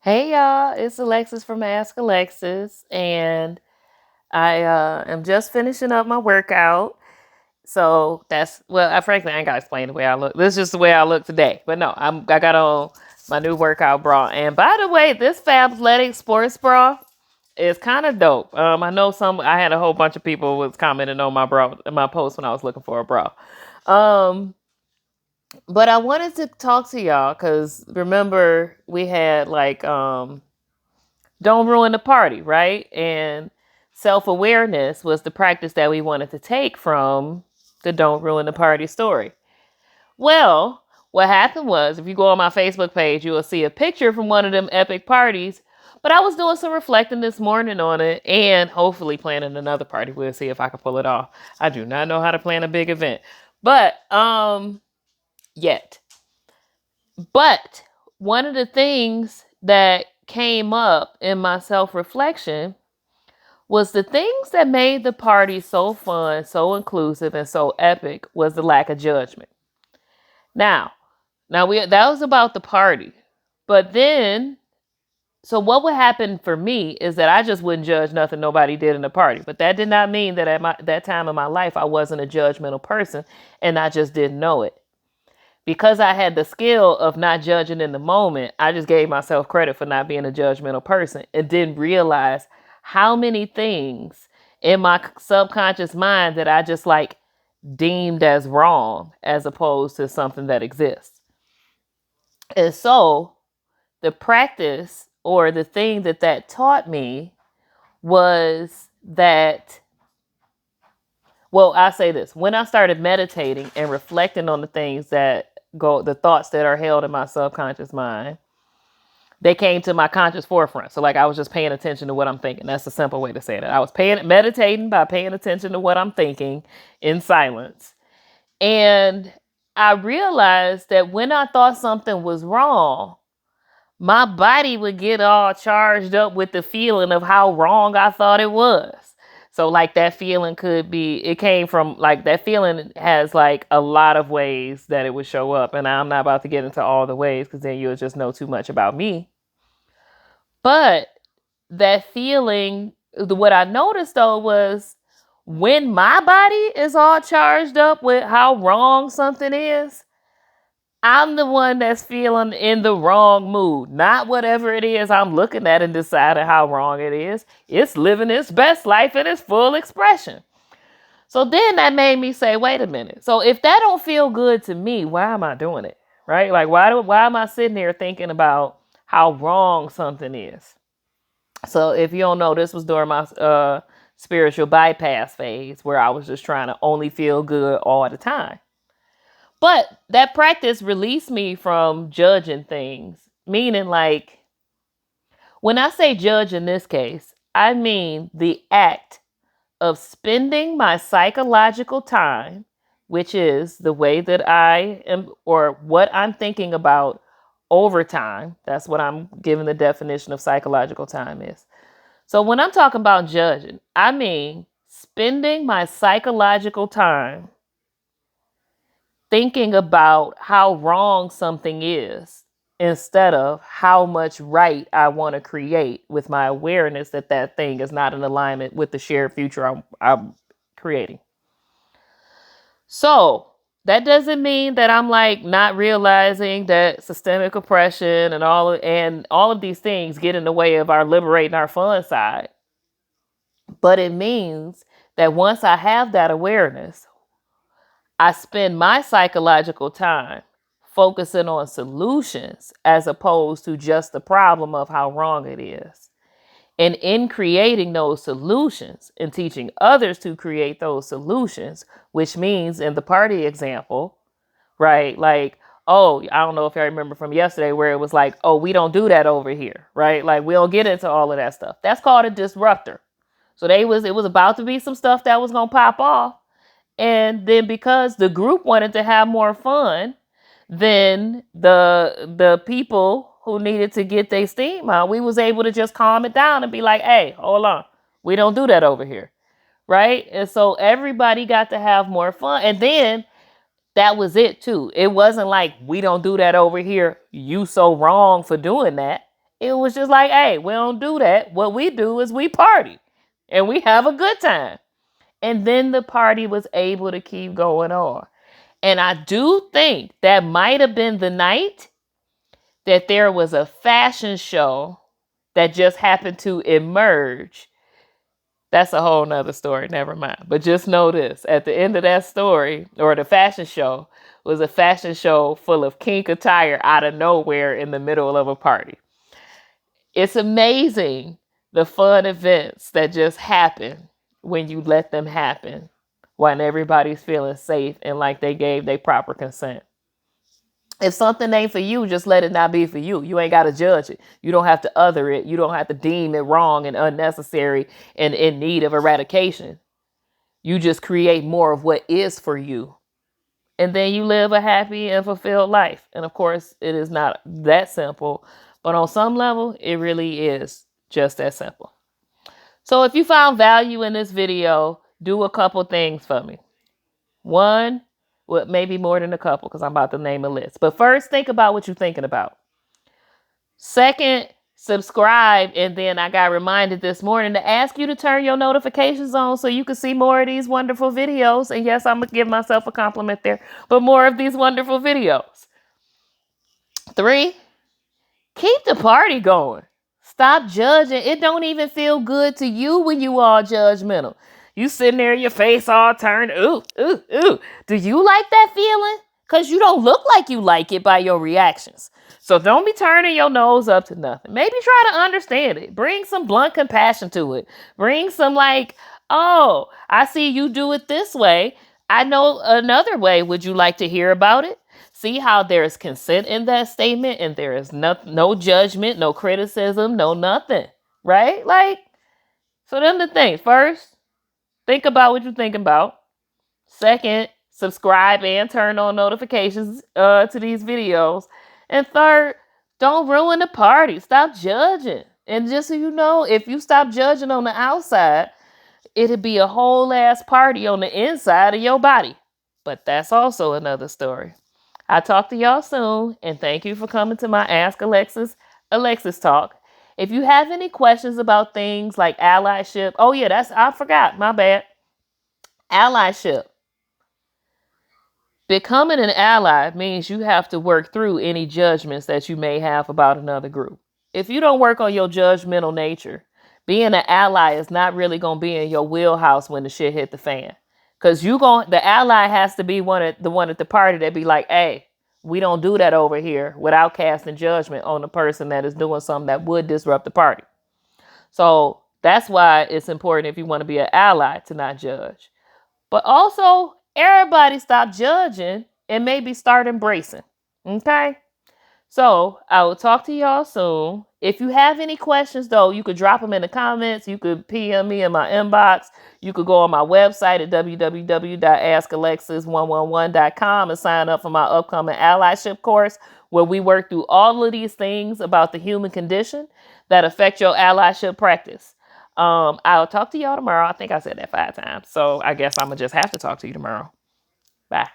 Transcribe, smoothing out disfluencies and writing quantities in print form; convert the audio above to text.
Hey y'all, it's Alexis from Ask Alexis, and I am just finishing up my workout. So that's well, frankly I ain't gotta explain the way I look. This is just the way I look today. But no, I got on my new workout bra, and by the way, this Fabletics sports bra is kind of dope. I know I had a whole bunch of people was commenting on my post when I was looking for a bra. Um, but I wanted to talk to y'all because remember we had like don't ruin the party, right? And self awareness was the practice that we wanted to take from the don't ruin the party story. Well, what happened was, if you go on my Facebook page, you will see a picture from one of them epic parties. But I was doing some reflecting this morning on it and hopefully planning another party. We'll see if I can pull it off. I do not know how to plan a big event, but yet. But one of the things that came up in my self reflection was the things that made the party so fun, so inclusive, and so epic was the lack of judgment. Now, now we that was about the party. But then so what would happen for me is that I just wouldn't judge nothing nobody did in the party. But that did not mean that that time in my life I wasn't a judgmental person and I just didn't know it. Because I had the skill of not judging in the moment, I just gave myself credit for not being a judgmental person and didn't realize how many things in my subconscious mind that I just like deemed as wrong as opposed to something that exists. And so the practice or the thing that taught me was that, well, I say this: when I started meditating and reflecting on the things the thoughts that are held in my subconscious mind, they came to my conscious forefront. So, like, I was just paying attention to what I'm thinking. That's a simple way to say it. I was meditating by paying attention to what I'm thinking in silence. And I realized that when I thought something was wrong, my body would get all charged up with the feeling of how wrong I thought it was. So like that feeling it came from like that feeling has like a lot of ways that it would show up. And I'm not about to get into all the ways because then you'll just know too much about me. But that feeling, what I noticed though was when my body is all charged up with how wrong something is, I'm the one that's feeling in the wrong mood, not whatever it is I'm looking at and deciding how wrong it is. It's living its best life in its full expression. So then that made me say, wait a minute. So if that don't feel good to me, why am I doing it? Right? Like why am I sitting there thinking about how wrong something is? So if you don't know, this was during my spiritual bypass phase where I was just trying to only feel good all the time. But that practice released me from judging things, meaning like when I say judge in this case, I mean the act of spending my psychological time, which is the way that I am or what I'm thinking about over time. That's what I'm giving the definition of psychological time is. So when I'm talking about judging, I mean spending my psychological time thinking about how wrong something is instead of how much right I want to create with my awareness that that thing is not in alignment with the shared future I'm creating. So that doesn't mean that I'm like not realizing that systemic oppression and all of these things get in the way of our liberating our fun side. But it means that once I have that awareness, I spend my psychological time focusing on solutions as opposed to just the problem of how wrong it is. And in creating those solutions and teaching others to create those solutions, which means in the party example, right? Like, oh, I don't know if I remember from yesterday where it was like, oh, we don't do that over here, right? Like we don't get into all of that stuff. That's called a disruptor. So it was about to be some stuff that was gonna pop off. And then because the group wanted to have more fun, then the people who needed to get their steam out, we was able to just calm it down and be like, hey, hold on. We don't do that over here. Right? And so everybody got to have more fun. And then that was it too. It wasn't like we don't do that over here. You so wrong for doing that. It was just like, hey, we don't do that. What we do is we party and we have a good time. And then the party was able to keep going on. And I do think that might have been the night that there was a fashion show that just happened to emerge. That's a whole nother story. Never mind. But just know this, at the end of that story, or the fashion show, was a fashion show full of kink attire out of nowhere in the middle of a party. It's amazing the fun events that just happen when you let them happen, when everybody's feeling safe and like they gave their proper consent. If something ain't for you, just let it not be for you. You ain't got to judge it. You don't have to other it. You don't have to deem it wrong and unnecessary and in need of eradication. You just create more of what is for you. And then you live a happy and fulfilled life. And of course, it is not that simple, but on some level, it really is just that simple. So if you found value in this video, do a couple things for me. One, well, maybe more than a couple because I'm about to name a list. But first, think about what you're thinking about. Second, subscribe. And then I got reminded this morning to ask you to turn your notifications on so you can see more of these wonderful videos. And yes, I'm going to give myself a compliment there, but more of these wonderful videos. 3, keep the party going. Stop judging. It don't even feel good to you when you are judgmental. You sitting there, your face all turned. Ooh, ooh, ooh. Do you like that feeling? Because you don't look like you like it by your reactions. So don't be turning your nose up to nothing. Maybe try to understand it. Bring some blunt compassion to it. Bring some like, oh, I see you do it this way. I know another way. Would you like to hear about it? See how there is consent in that statement and there is no judgment, no criticism, no nothing. Right? Like, so them the things. First, think about what you're thinking about. Second, subscribe and turn on notifications to these videos. And third, don't ruin the party. Stop judging. And just so you know, if you stop judging on the outside, it'd be a whole ass party on the inside of your body. But that's also another story. I'll talk to y'all soon, and thank you for coming to my Ask Alexis talk. If you have any questions about things like allyship, oh yeah, I forgot, my bad. Allyship. Becoming an ally means you have to work through any judgments that you may have about another group. If you don't work on your judgmental nature, being an ally is not really going to be in your wheelhouse when the shit hit the fan. Because the ally has to be the one at the party that be like, hey, we don't do that over here without casting judgment on the person that is doing something that would disrupt the party. So that's why it's important if you want to be an ally to not judge. But also, everybody stop judging and maybe start embracing. Okay? So I will talk to y'all soon. If you have any questions, though, you could drop them in the comments. You could PM me in my inbox. You could go on my website at www.askalexis111.com and sign up for my upcoming allyship course, where we work through all of these things about the human condition that affect your allyship practice. I'll talk to y'all tomorrow. I think I said that 5 times. So I guess I'm going to just have to talk to you tomorrow. Bye.